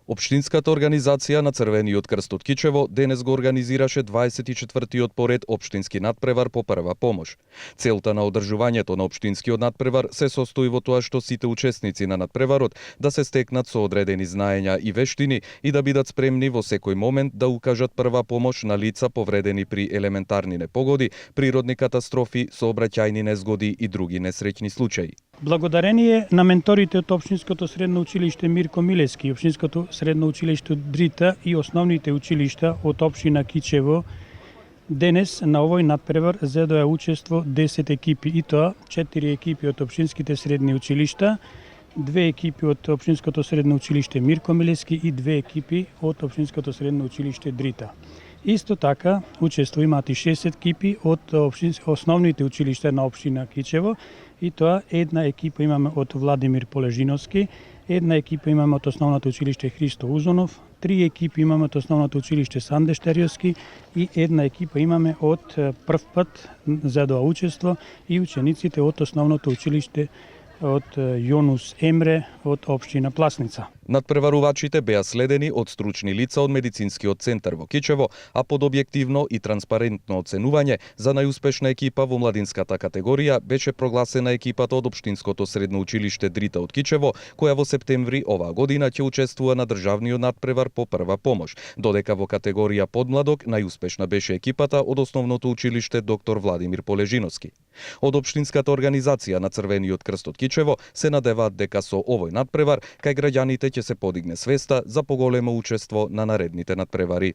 Општинската организација на Црвениот крст од Кичево денес го организираше 24-тиот поред општински надпревар по прва помош. Целта на одржувањето на општинскиот надпревар се состои во тоа што сите учесници на надпреварот да се стекнат со одредени знаења и вештини и да бидат спремни во секој момент да укажат прва помош на лица повредени при елементарни непогоди, природни катастрофи, сообраќајни незгоди и други несреќни случаи. Благодарение на менторите од Општинското средно училиште Мирко Милевски, Општинското средно училиште Дрита и основните училишта од општина Кичево, денес на овој надпревар зедоа учество 10 екипи, и тоа 4 екипи од општинските средни училишта, 2 екипи од Општинското средно училиште Мирко Милевски и 2 екипи од Општинското средно училиште Дрита. Исто така, учество имаат и 60 екипи од основните училишта на општина Кичево, и тоа една екипа имаме од Владимир Полежиновски, една екипа имаме од основното училиште Христо Узунов, 3 екипи имаме од основното училиште Санде Штериовски и една екипа имаме од прв пат зедоа учество и учениците од основното училиште од Јонус Емре од општина Пласница. Надпреварувачите беа следени од стручни лица од медицинскиот центар во Кичево, а под објективно и транспарентно оценување за најуспешна екипа во младинската категорија беше прогласена екипата од Општинското средно училиште Дрита од Кичево, која во септември оваа година ќе учествува на државниот надпревар по прва помош, додека во категорија подмладок најуспешна беше екипата од основното училиште доктор Владимир Полежиновски. Од Општинската организација на Црвениот крст од Кичево се надеваат дека со овој надпревар кај граѓаните ќе се подигне свеста за поголемо учество на наредните надпревари.